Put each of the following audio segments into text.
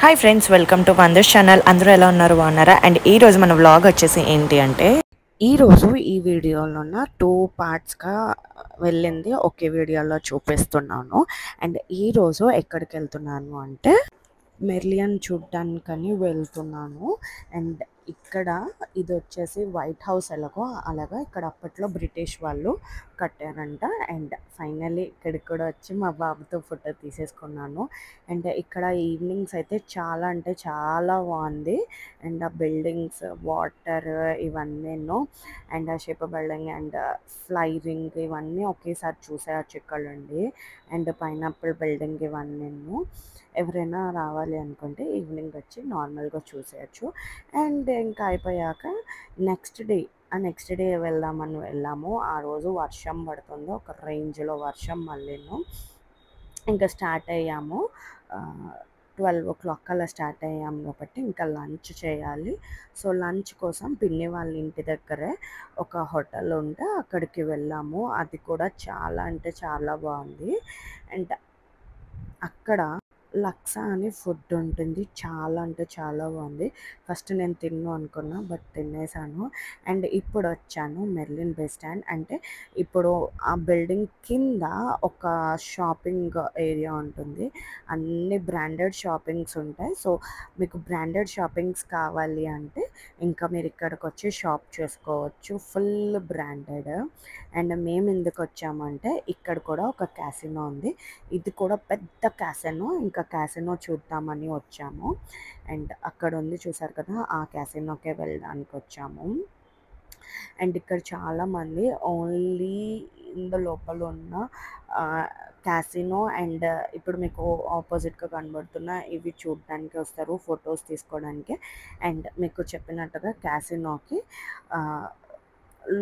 Hi friends, welcome to wonders channel. అందరూ ఎలా ఉన్నారు, బాగున్నారా? అండ్ ఈ రోజు మన వ్లాగ్ వచ్చేసి ఏంటి అంటే, ఈరోజు ఈ వీడియోలోన 2 పార్ట్స్గా వెళ్ళింది ఒకే వీడియోలో చూపిస్తున్నాను. అండ్ ఈరోజు ఎక్కడికి వెళ్తున్నాను అంటే మెర్లియన్ చూడ్డానికని వెళ్తున్నాను. అండ్ ఇక్కడ ఇది వచ్చేసి వైట్ హౌస్ అలాగా ఇక్కడ అప్పట్లో బ్రిటిష్ వాళ్ళు కట్టారంట. అండ్ ఫైనల్లీ ఇక్కడికి కూడా వచ్చి మా బాబుతో ఫోటో తీసేసుకున్నాను. అండ్ ఇక్కడ ఈవినింగ్స్ అయితే చాలా అంటే చాలా బాగుంది. అండ్ ఆ బిల్డింగ్స్, వాటర్ ఇవన్నీను, అండ్ ఆ షిప్ బిల్డింగ్ అండ్ ఫ్లైరింగ్ ఇవన్నీ ఒకేసారి చూసేయచ్చు ఇక్కడ ఉండి. అండ్ పైనాపిల్ బిల్డింగ్ ఇవన్నీను ఎవరైనా రావాలి అనుకుంటే ఈవినింగ్ వచ్చి నార్మల్గా చూసేయచ్చు. అండ్ ఇంకా అయిపోయాక నెక్స్ట్ డే వెళ్ళాము. ఆ రోజు వర్షం పడుతుంది, ఒక రేంజ్లో వర్షం. మళ్ళీను ఇంకా స్టార్ట్ అయ్యాము. 12 o'clock అలా స్టార్ట్ అయ్యాము కాబట్టి ఇంకా లంచ్ చేయాలి. సో లంచ్ కోసం పిన్ని వాళ్ళ ఇంటి దగ్గరే ఒక హోటల్ ఉంటే అక్కడికి వెళ్ళాము. అది కూడా చాలా అంటే చాలా బాగుంది. అండ్ అక్కడ లక్సా అని ఫుడ్ ఉంటుంది, చాలా అంటే చాలా బాగుంది. ఫస్ట్ నేను అనుకున్నా, బట్ తినేసాను. అండ్ ఇప్పుడు వచ్చాను మెర్లిన్ బస్ స్టాండ్. అంటే ఇప్పుడు ఆ బిల్డింగ్ కింద ఒక షాపింగ్ ఏరియా ఉంటుంది, అన్ని బ్రాండెడ్ షాపింగ్స్ ఉంటాయి. సో మీకు బ్రాండెడ్ షాపింగ్స్ కావాలి అంటే ఇంకా మీరు ఇక్కడికి వచ్చి షాప్ చేసుకోవచ్చు, ఫుల్ బ్రాండెడ్. అండ్ మేము ఎందుకు వచ్చామంటే ఇక్కడ కూడా ఒక క్యాసినో ఉంది, ఇది కూడా పెద్ద క్యాసినో. ఇంకా క్యాసినో చూద్దామని వచ్చాము. అండ్ అక్కడ ఉంది చూసారు కదా, ఆ క్యాసినోకే వెళ్ళడానికి వచ్చాము. అండ్ ఇక్కడ చాలామంది ఓన్లీ ఇందు లోపల ఉన్న క్యాసినో అండ్ ఇప్పుడు మీకు ఆపోజిట్గా కనబడుతున్న ఇవి చూడడానికి వస్తారు, ఫొటోస్ తీసుకోవడానికి. అండ్ మీకు చెప్పినట్టుగా క్యాసినోకి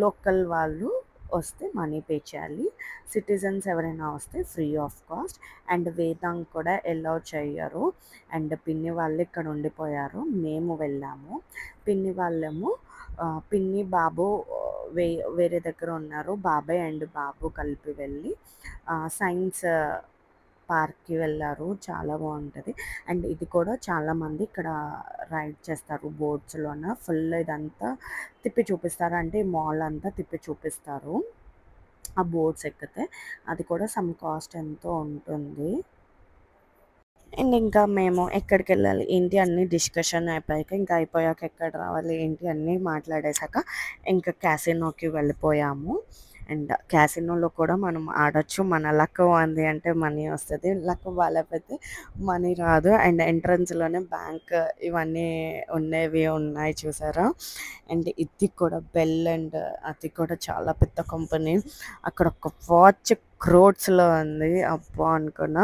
లోకల్ వాళ్ళు వస్తే మనీ పే చేయాలి, సిటిజన్స్ ఎవరైనా వస్తే free of cost. And Vedang కూడా ఎలౌ చేయరు. అండ్ పిన్ని వాళ్ళు ఇక్కడ ఉండిపోయారు, మేము వెళ్ళాము. పిన్ని వాళ్ళేమో పిన్ని బాబు వేరే దగ్గర ఉన్నారు. బాబాయ్ అండ్ బాబు కలిపి వెళ్ళి సైన్స్ పార్క్కి వెళ్ళారు, చాలా బాగుంటుంది. అండ్ ఇది కూడా చాలామంది ఇక్కడ రైడ్ చేస్తారు బోట్స్లోన. ఫుల్ ఇదంతా తిప్పి చూపిస్తారు, అంటే మాల్ అంతా తిప్పి చూపిస్తారు ఆ బోట్స్ ఎక్కితే. అది కూడా సమ్ కాస్ట్ ఎంతో ఉంటుంది. అండ్ ఇంకా మేము ఎక్కడికి వెళ్ళాలి ఏంటి అన్నీ డిస్కషన్ అయిపోయాక, ఇంకా అయిపోయాక ఎక్కడ రావాలి ఏంటి అన్నీ మాట్లాడేశాక ఇంకా క్యాసినోకి వెళ్ళిపోయాము. అండ్ క్యాసినోలో కూడా మనం ఆడొచ్చు, మన లక్ ఉంది అంటే మనీ వస్తుంది, లక్ బాగాలేకపోతే మనీ రాదు. అండ్ ఎంట్రన్స్లోనే బ్యాంక్ ఇవన్నీ ఉన్నాయి చూసారా. అండ్ ఇది కూడా బెల్, అండ్ అది కూడా చాలా పెద్ద కంపెనీ. అక్కడ ఒక వాచ్ క్రోడ్స్లో ఉంది, అబ్బా అనుకున్నా.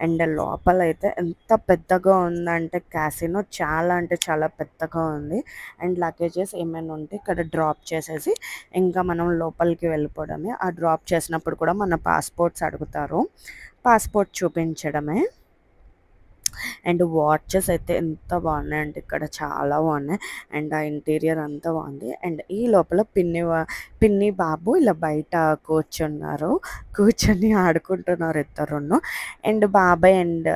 అండ్ లోపల అయితే ఎంత పెద్దగా ఉందంటే క్యాసినో చాలా అంటే చాలా పెద్దగా ఉంది. అండ్ లగేజెస్ ఏమైనా ఉంటే ఇక్కడ డ్రాప్ చేసేసి ఇంకా మనం లోపలికి వెళ్ళిపోవడమే. ఆ డ్రాప్ చేసినప్పుడు కూడా మన పాస్పోర్ట్స్ అడుగుతారు, పాస్పోర్ట్ చూపించడమే. అండ్ వాచెస్ అయితే ఎంత బాగున్నాయంటే ఇక్కడ చాలా బాగున్నాయి. అండ్ ఆ ఇంటీరియర్ అంతా బాగుంది. అండ్ ఈ లోపల పిన్ని బాబు ఇలా బయట కూర్చొని ఆడుకుంటున్నారు ఇద్దరును. అండ్ బాబాయ్ అండ్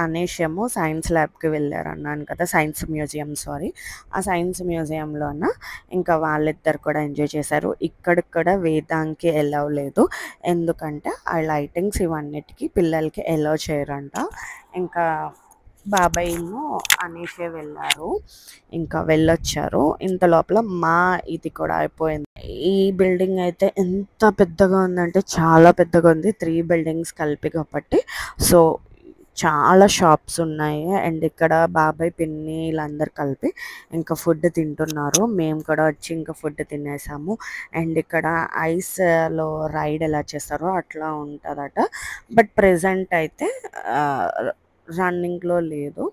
అనేష్ ఏమో సైన్స్ ల్యాబ్కి వెళ్ళారు అన్నాను కదా, సైన్స్ మ్యూజియం, ఆ సైన్స్ మ్యూజియంలోన ఇంకా వాళ్ళిద్దరు కూడా ఎంజాయ్ చేశారు. ఇక్కడ వేదాంకి ఎలౌ లేదు, ఎందుకంటే ఆ లైటింగ్స్ ఇవన్నిటికీ పిల్లలకి ఎలౌ చేయరంట. ఇంకా బాబాయ్ను అనేషే వెళ్ళారు, ఇంకా వెళ్ళొచ్చారు. ఇంత లోపల ఇది కూడా అయిపోయింది. ఈ బిల్డింగ్ అయితే ఎంత పెద్దగా ఉందంటే చాలా పెద్దగా ఉంది, 3 బిల్డింగ్స్ కలిపి కాబట్టి. సో చాలా షాప్స్ ఉన్నాయి. అండ్ ఇక్కడ బాబాయ్ పిన్ని వీళ్ళందరూ కలిపి ఇంకా ఫుడ్ తింటున్నారు. మేము కూడా వచ్చి ఇంకా ఫుడ్ తినేసాము. అండ్ ఇక్కడ ఐస్లో రైడ్ ఎలా చేస్తారో అట్లా ఉంటుందట, బట్ ప్రెజెంట్ అయితే రన్నింగ్లో లేదు.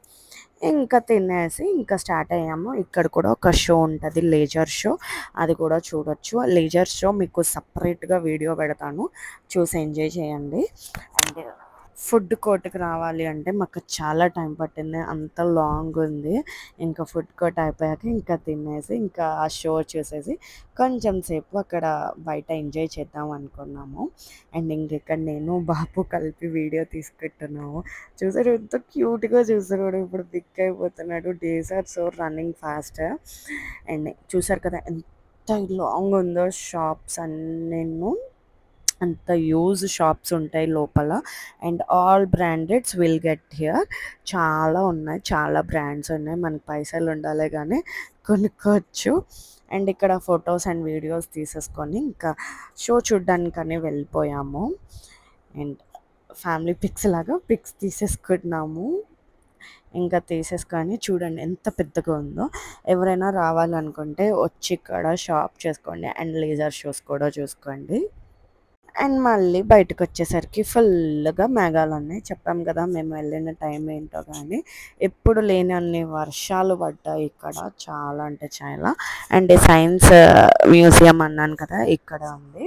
ఇంకా తినేసి ఇంకా స్టార్ట్ అయ్యాము. ఇక్కడ కూడా ఒక షో ఉంటుంది, లేజర్ షో, అది కూడా చూడొచ్చు. లేజర్ షో మీకు సపరేట్గా వీడియో పెడతాను, చూసి ఎంజాయ్ చేయండి. అండ్ ఫుడ్ కోర్ట్‌కి రావాలి అంటే మాకు చాలా టైం పట్టింది. అంత లాంగ్ ఉంది. ఇంకా ఫుడ్ కోర్ట్ అయిపోయాక ఇంకా తినేసి, ఇంకా ఆ షో చూసేసి కొంచెం సేపు అక్కడ బయట ఎంజాయ్ చేద్దాం అనుకున్నాము. అండ్ ఇంకిక్కడ నేను, బాబు కలిపి వీడియో తీసుకుంటున్నాము. చూసారు ఎంత క్యూట్‌గా చూస్తున్నాడో, ఇప్పుడు బిగ్ అయిపోతున్నాడు. Days are so running fast. And చూసారు కదా ఎంత లాంగ్ ఉందో షాప్స్ అన్నీను. అంత యూజ్ షాప్స్ ఉంటాయి లోపల. And all బ్రాండెడ్స్ will get here. చాలా ఉన్నాయి, చాలా బ్రాండ్స్ ఉన్నాయి. మనకు పైసలు ఉండాలి కానీ కొనుక్కోవచ్చు. అండ్ ఇక్కడ ఫొటోస్ అండ్ వీడియోస్ తీసేసుకొని ఇంకా షో చూడ్డానికని వెళ్ళిపోయాము. అండ్ ఫ్యామిలీ పిక్స్ లాగా పిక్స్ తీసేసుకున్నాము. ఇంకా తీసేసుకొని చూడండి ఎంత పెద్దగా ఉందో. ఎవరైనా రావాలనుకుంటే వచ్చి ఇక్కడ షాప్ చేసుకోండి. అండ్ లేజర్ షోస్ కూడా చూసుకోండి. అండ్ మళ్ళీ బయటకొచ్చేసరికి ఫుల్‌గా మేఘాలున్నాయి. చెప్పాం కదా! మేము వెళ్ళిన టైం ఏంటో గానీ, ఎప్పుడు లేనన్ని వర్షాలు పడ్డాయి ఇక్కడ. చాలా అంటే చాలా. అండ్ సైన్స్ మ్యూజియం అన్నాను కదా! ఇక్కడ ఉంది.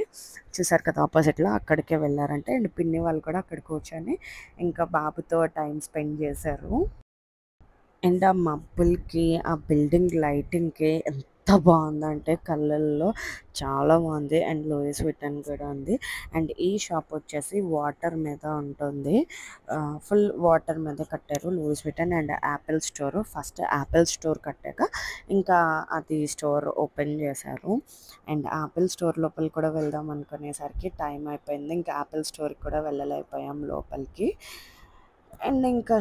చూసారు కదా! ఆపోజిట్‌లో అక్కడికే వెళ్లారంటే. అండ్ పిన్ని వాళ్ళు కూడా అక్కడ కూర్చొని ఇంకా బాబుతో టైమ్ స్పెండ్ చేశారు. అండ్ ఆ మబ్బులకి, ఆ బిల్డింగ్ లైటింగ్‌కి ఎంత బావుందంటే కళ్ళల్లో చాలా బావుంది. అండ్ లూయిస్ విటన్ కూడా ఉంది. అండ్ ఈ షాప్ వచ్చేసి వాటర్ మీద ఉంటుంది. ఫుల్ వాటర్ మీద కట్టారు Louis Vuitton and Apple store. First Apple store కట్టాక ఇంకా అది స్టోర్ ఓపెన్ చేశారు. అండ్ యాపిల్ స్టోర్ లోపలికి కూడా వెళ్దాం అనుకునేసరికి టైం అయిపోయింది. ఇంకా యాపిల్ స్టోర్‌కి కూడా వెళ్ళలేకపోయాం లోపలికి. అండ్ ఇంకా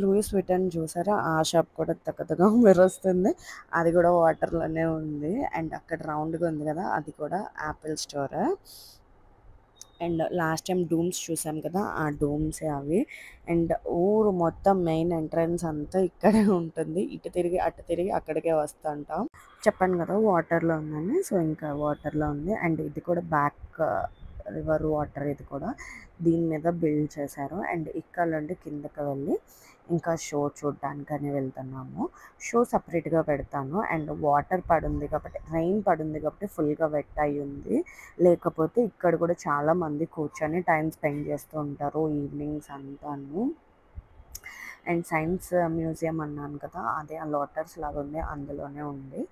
లూయిస్ విటన్ చూసారా? ఆ షాప్ కూడా తగతగా మెరుస్తుంది. అది కూడా వాటర్‌లోనే ఉంది. అండ్ అక్కడ రౌండ్‌గా ఉంది కదా! అది కూడా యాపిల్ స్టోరే. అండ్ లాస్ట్ టైం డూమ్స్ చూసాం కదా! ఆ డూమ్సే అవి. అండ్ ఊరు మొత్తం మెయిన్ ఎంట్రన్స్ అంతా ఇక్కడే ఉంటుంది. ఇటు తిరిగి, అటు తిరిగి అక్కడికే వస్తుంటాం. చెప్పాను కదా! వాటర్‌లో ఉందని. సో, ఇంకా వాటర్‌లో ఉంది. అండ్ ఇది కూడా బ్యాక్ రివర్ వాటర్ ఇది కూడా. దీని మీద బిల్డ్ చేశారు. అండ్ ఇక్కడ నుండి కిందకి వెళ్ళి ఇంకా షో చూడ్డానికని వెళ్తున్నాము. షో సెపరేట్‌గా పెడతాను. అండ్ వాటర్ పడుంది కాబట్టి, రెయిన్ పడుంది కాబట్టి ఫుల్‌గా వెట్ అయ్యుంది. లేకపోతే ఇక్కడ కూడా చాలామంది కూర్చొని టైమ్ స్పెండ్ చేస్తూ ఉంటారు ఈవినింగ్స్ అంతాను. అండ్ సైన్స్ మ్యూజియం అన్నాను కదా! అదే ఆ లోటస్ లాగా ఉంది. అందులోనే ఉంది.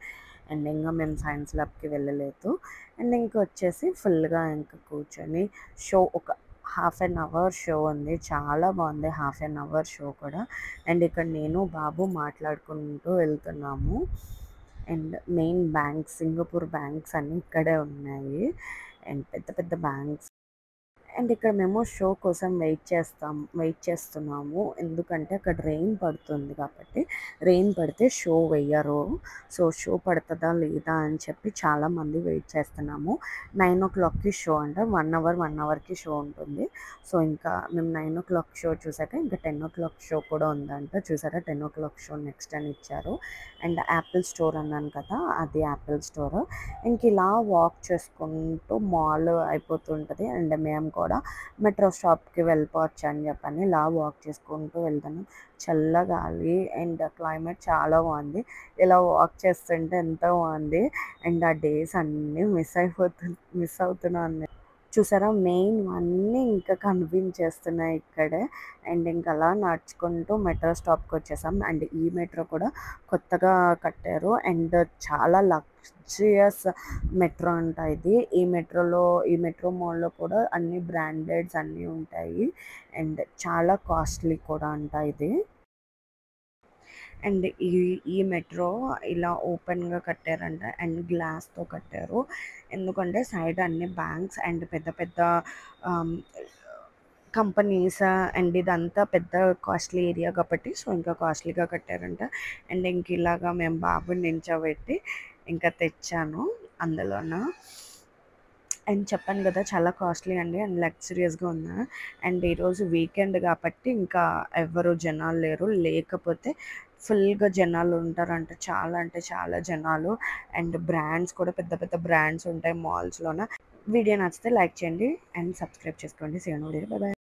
అండ్ ఇంకా మేము సైన్స్ ల్యాబ్‌కి వెళ్ళలేదు. అండ్ ఇంకొచ్చేసి ఫుల్‌గా ఇంకా కూర్చొని షో ఒక హాఫ్ అన్ అవర్ షో ఉంది. చాలా బాగుంది హాఫ్ అన్ అవర్ షో కూడా. అండ్ ఇక్కడ నేను, బాబు మాట్లాడుకుంటూ వెళ్తున్నాము. And main banks, Singapore banks అన్నీ ఇక్కడే ఉన్నాయి. అండ్ పెద్ద పెద్ద బ్యాంక్స్. అండ్ ఇక్కడ మేము షో కోసం వెయిట్ చేస్తున్నాము. ఎందుకంటే అక్కడ రెయిన్ పడుతుంది కాబట్టి. రెయిన్ పడితే షో వెయ్యరు. సో, షో పడతదా లేదా అని చెప్పి చాలామంది వెయిట్ చేస్తున్నాము. 9:00కి షో అంట. 1 అవర్, 1 అవర్‌కి షో ఉంటుంది. సో, ఇంకా మేము 9:00 షో చూసాక ఇంకా 10:00 షో కూడా ఉందంట. చూసారా 10:00 షో నెక్స్ట్ అని ఇచ్చారు. అండ్ యాపిల్ స్టోర్ అన్నాను కదా! అది యాపిల్ స్టోర్. ఇంక ఇలా వాక్ చేసుకుంటూ మాల్ అయిపోతుంటది. అండ్ మేము కూడా మెట్రో స్టాప్‌కి వెళ్ళిపోవచ్చు అని చెప్పని ఇలా వాక్ చేసుకుంటూ వెళ్తున్నాం. చల్లగాలి అండ్ క్లైమేట్ చాలా బాగుంది. ఇలా వాక్ చేస్తుంటే ఎంతో బాగుంది. అండ్ ఆ డేస్ అన్నీ మిస్ అవుతున్నాను. చూసారా మెయిన్ అన్నీ ఇంకా కనిపించేస్తున్నాయి ఇక్కడే. అండ్ ఇంక అలా నడుచుకుంటూ మెట్రో స్టాప్‌కి వచ్చేసాం. అండ్ ఈ మెట్రో కూడా కొత్తగా కట్టారు. అండ్ చాలా లగ్జరియస్ మెట్రో అంట ఇది. ఈ మెట్రో మాల్‌లో కూడా అన్ని బ్రాండెడ్స్ అన్నీ ఉంటాయి. అండ్ చాలా కాస్ట్‌లీ కూడా అంట ఇది. అండ్ ఈ మెట్రో ఇలా ఓపెన్‌గా కట్టారంట. అండ్ గ్లాస్‌తో కట్టారు. ఎందుకంటే సైడ్ అన్ని బ్యాంక్స్ అండ్ పెద్ద పెద్ద ఆహ్, కంపెనీస్ అండ్ ఇదంతా పెద్ద కాస్ట్‌లీ ఏరియా కాబట్టి సో, ఇంకా కాస్ట్‌లీగా కట్టారంట. అండ్ ఇంక ఇలాగా మేము బాబుని నించోబెట్టి ఇంకా తెచ్చాను అందులోన. అండ్ చెప్పాను కదా! చాలా కాస్ట్‌లీ అండి. అండ్ లగ్జరియస్‌గా ఉంది. అండ్ ఈరోజు వీకెండ్ కాబట్టి ఇంకా ఎవ్వరు జనాలు లేరు. లేకపోతే ఫుల్‌గా జనాలు ఉంటారంట. చాలా అంటే చాలా జనాలు. అండ్ బ్రాండ్స్ కూడా పెద్ద పెద్ద బ్రాండ్స్ ఉంటాయి మాల్స్‌లోన. వీడియో నచ్చితే లైక్ చేయండి అండ్ సబ్స్క్రైబ్ చేసుకోండి. See you next video. Bye by.